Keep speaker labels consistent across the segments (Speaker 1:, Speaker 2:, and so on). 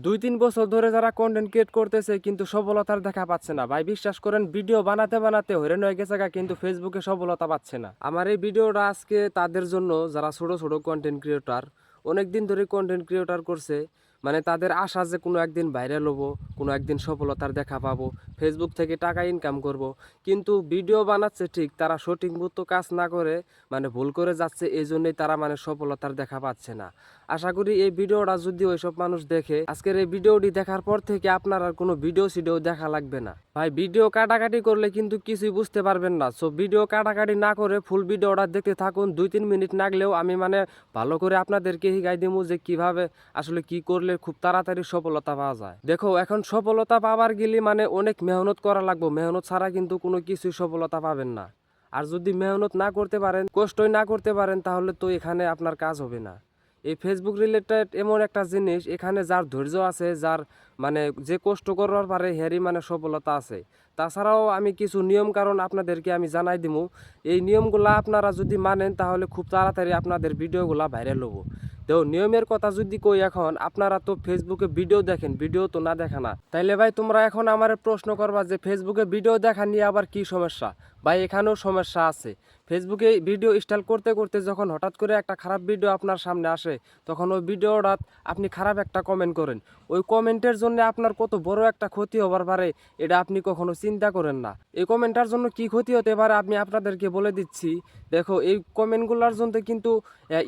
Speaker 1: 2-3 বছর ধরে যারা কন্টেন্ট ক্রিয়েট করতেছে কিন্তু সফলতার দেখা পাচ্ছে না ভাই। বিশ্বাস করেন ভিডিও বানাতে বানাতে হয়রান হয়ে গেছে কিন্তু ফেসবুকে সফলতা পাচ্ছে না। আমার এই ভিডিওটা আজকে তাদের জন্য যারা ছোট ছোট কন্টেন্ট ক্রিয়েটর অনেকদিন ধরে কন্টেন্ট ক্রিয়েটর করছে, মানে তাদের আশা যে কোনো একদিন ভাইরাল হবো, কোনো একদিন সফলতার দেখা পাবো, ফেসবুক থেকে টাকা ইনকাম করব। কিন্তু ভিডিও বানাচ্ছে ঠিক, তারা সঠিক মতো কাজ না করে মানে ভুল করে যাচ্ছে, এই জন্যই তারা মানে সফলতার দেখা পাচ্ছে না। আশা করি এই ভিডিওটা যদি ওইসব মানুষ দেখে, আজকের এই ভিডিওটি দেখার পর থেকে আপনার আর কোনো ভিডিও দেখা লাগবে না ভাই। ভিডিও কাটাকাটি করলে কিন্তু কিছুই বুঝতে পারবেন না। সো ভিডিও কাটাকাটি না করে ফুল ভিডিওটা দেখতে থাকুন। 2-3 মিনিট লাগলেও আমি মানে ভালো করে আপনাদেরকে শিখাই দেবো যে কিভাবে আসলে কি করলে খুব তাড়াতাড়ি সফলতা পাওয়া যায়। দেখো, এখন সফলতা পাওয়ার গেলে মানে অনেক মেহনত করা লাগবে। মেহনত ছাড়া কিন্তু কোনো কিছুই সফলতা পাবেন না। আর যদি মেহনত না করতে পারেন, কষ্টই না করতে পারেন, তাহলে তো এখানে আপনার কাজ হবে না। এই ফেসবুক রিলেটেড এমন একটা জিনিস, এখানে যার ধৈর্য আছে, যার মানে যে কষ্ট করার পারে হেরই মানে সফলতা আছে। তাছাড়াও আমি কিছু নিয়ম কারণ আপনাদেরকে আমি জানাই দিব। এই নিয়মগুলা আপনারা যদি মানেন তাহলে খুব তাড়াতাড়ি আপনাদের ভিডিওগুলা ভাইরাল হবো। তো নিয়মের কথা যদি কই, এখন আপনারা তো ফেসবুকে ভিডিও দেখেন, ভিডিও তো না দেখা না, তাইলে ভাই তোমরা এখন আমার প্রশ্ন করবা যে ফেসবুকে ভিডিও দেখা নিয়ে আবার কি সমস্যা। ভাই এখানেও সমস্যা আছে। ফেসবুকে ভিডিও স্টাইল করতে করতে যখন হঠাৎ করে একটা খারাপ ভিডিও আপনার সামনে আসে, তখন ওই ভিডিওটা আপনি খারাপ একটা কমেন্ট করেন। ওই কমেন্টের জন্য আপনার কত বড় একটা ক্ষতি হবার পারে এটা আপনি কখনো চিন্তা করেন না। এই কমেন্টার জন্য কি ক্ষতি হতে পারে আমি আপনাদেরকে বলে দিচ্ছি। দেখো, এই কমেন্টগুলোর জন্য কিন্তু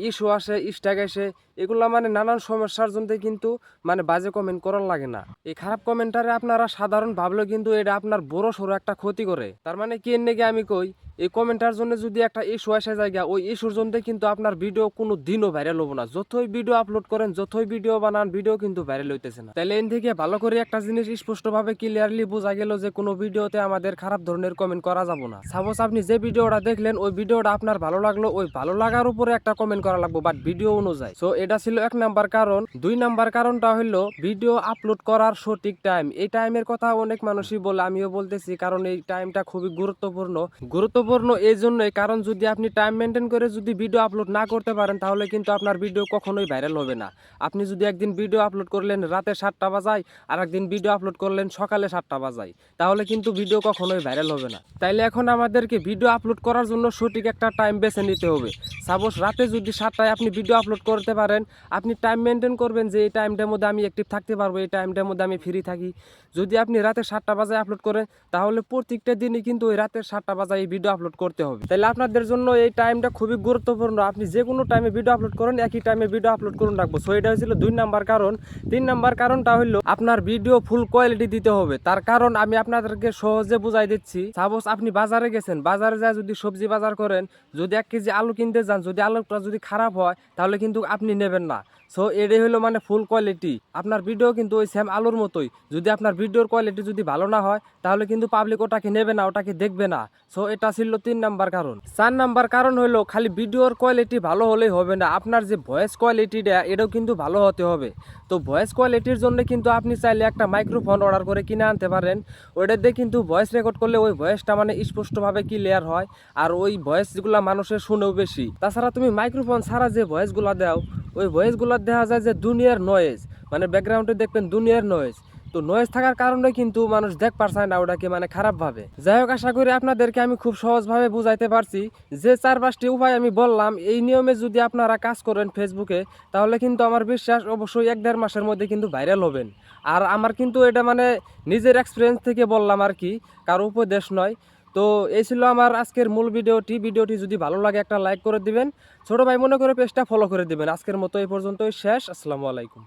Speaker 1: ইস্যু আসে, স্ট্যাগ আসে, এগুলা মানে নানান সমস্যার জন্য কিন্তু মানে বাজে কমেন্ট করার লাগে না। এই খারাপ কমেন্টারে আপনারা সাধারণ ভাবলেও কিন্তু এটা আপনার বড় সড়ো একটা ক্ষতি করে। তার মানে কি এর নাকি আমি কই, এই কমেন্টার জন্য যদি একটা ইস্যু আসে জায়গা, ওই ইস্যুর জন্য কিন্তু আপনার ভিডিও কোনো দিনও ভাইরাল হবো না। যতই ভিডিও আপলোড করেন, যতই ভিডিও বানান, ভিডিও কিন্তু ভাইরাল হইতেছে না। তাহলে এর থেকে ভালো করে একটা জিনিস স্পষ্টভাবে ক্লিয়ারলি বোঝা গেল যে কোনো ভিডিওতে আমাদের খারাপ ধরনের কমেন্ট করা যাবো না। সাপোজ আপনি যে ভিডিওটা দেখলেন, ওই ভিডিওটা আপনার ভালো লাগলো, ওই ভালো লাগার উপরে একটা কমেন্ট করা লাগবে, বাট ভিডিও অনুযায়ী। সো এটা ছিল 1 নাম্বার কারণ। 2 নাম্বার কারণটা হলো ভিডিও আপলোড করার সঠিক টাইম। এই টাইমের কথা অনেক মানুষই বলে, আমিও বলতেছি, কারণ এই টাইমটা খুবই গুরুত্বপূর্ণ এই জন্যই, কারণ যদি আপনি টাইম মেনটেন করে যদি ভিডিও আপলোড না করতে পারেন, তাহলে কিন্তু আপনার ভিডিও কখনোই ভাইরাল হবে না। আপনি যদি একদিন ভিডিও আপলোড করলেন রাতে 7টা বাজায়, আর একদিন ভিডিও আপলোড করলেন সকালে 7টা বাজায়, তাহলে কিন্তু ভিডিও কখনোই ভাইরাল হবে না। তাইলে এখন আমাদেরকে ভিডিও আপলোড করার জন্য সঠিক একটা টাইম বেছে নিতে হবে। সাপোজ রাতে যদি 7টায় আপনি ভিডিও আপলোড করতে পারেন, আপনি টাইম মেনটেন করবেন যে এই টাইমটার মধ্যে আমি অ্যাক্টিভ থাকতে পারবো, এই টাইমটার মধ্যে আমি ফ্রি থাকি। যদি আপনি রাতে 7টা বাজায় আপলোড করেন, তাহলে প্রত্যেকটা দিনই কিন্তু ওই রাতের 7টা বাজায় এই ভিডিও আপলোড করতে হবে। তাহলে আপনাদের জন্য এই টাইমটা খুবই গুরুত্বপূর্ণ। আপনি যে কোনো টাইমে ভিডিও আপলোড করেন, একই টাইমে ভিডিও আপলোড করুন রাখবো। সো এটা হয়েছিল 2 নাম্বার কারণ। 3 নাম্বার কারণটা হলো আপনার ভিডিও ফুল কোয়ালিটি দিতে হবে। তার কারণ আমি আপনাদেরকে সহজে বুঝাই দিচ্ছি। সাপোজ আপনি বাজারে গেছেন, বাজারে যায় যদি সবজি বাজার করেন, যদি 1 কেজি আলু কিনতে যান, যদি আলুটা যদি খারাপ হয়, তাহলে কিন্তু আপনি নেবেন না। সো এটাই হলো মানে ফুল কোয়ালিটি। আপনার ভিডিও কিন্তু ওই সেম আলুর মতোই, যদি আপনার ভিডিওর কোয়ালিটি যদি ভালো না হয়, তাহলে কিন্তু পাবলিক ওটাকে নেবে না, ওটাকে দেখবে না। সো এটা ছিল 3 নাম্বার কারণ। 4 নাম্বার কারণ হলো খালি ভিডিওর কোয়ালিটি ভালো হলেই হবে না, আপনার যে ভয়েস কোয়ালিটিটা এটাও কিন্তু ভালো হতে হবে। তো ভয়েস কোয়ালিটির জন্য কিন্তু আপনি চাইলে একটা মাইক্রোফোন অর্ডার করে কিনে আনতে পারেন। ওটা দিয়ে কিন্তু ভয়েস রেকর্ড করলে ওই ভয়েসটা মানে স্পষ্টভাবে ক্লিয়ার হয়, আর ওই ভয়েসগুলো মানুষের শুনেও বেশি। তাছাড়া তুমি মাইক্রোফোন ছাড়া যে ভয়েসগুলো দাও, ওই ভয়েসগুলো দেখা যায় যে দুনিয়ার নয়েজ, মানে ব্যাকগ্রাউন্ডে দেখবেন দুনিয়ার নয়েজ। তো নয়েজ থাকার কারণে কিন্তু মানুষ দেখ পারছে না ওটাকে মানে খারাপভাবে। যাই হোক, আশা করি আপনাদেরকে আমি খুব সহজভাবে বুঝাইতে পারছি। যে 4-5টি উপায় আমি বললাম, এই নিয়মে যদি আপনারা কাজ করেন ফেসবুকে, তাহলে কিন্তু আমার বিশ্বাস অবশ্যই 1-1.5 মাসের মধ্যে কিন্তু ভাইরাল হবেন। আর আমার কিন্তু এটা মানে নিজের এক্সপিরিয়েন্স থেকে বললাম আর কি, কারো উপদেশ নয়। তো এই ছিল আমার আজকের মূল ভিডিওটি যদি ভালো লাগে একটা লাইক করে দিবেন, ছোট ভাই মনে করে পেজটা ফলো করে দিবেন। আজকের মতো এই পর্যন্তই শেষ। আসসালামু আলাইকুম।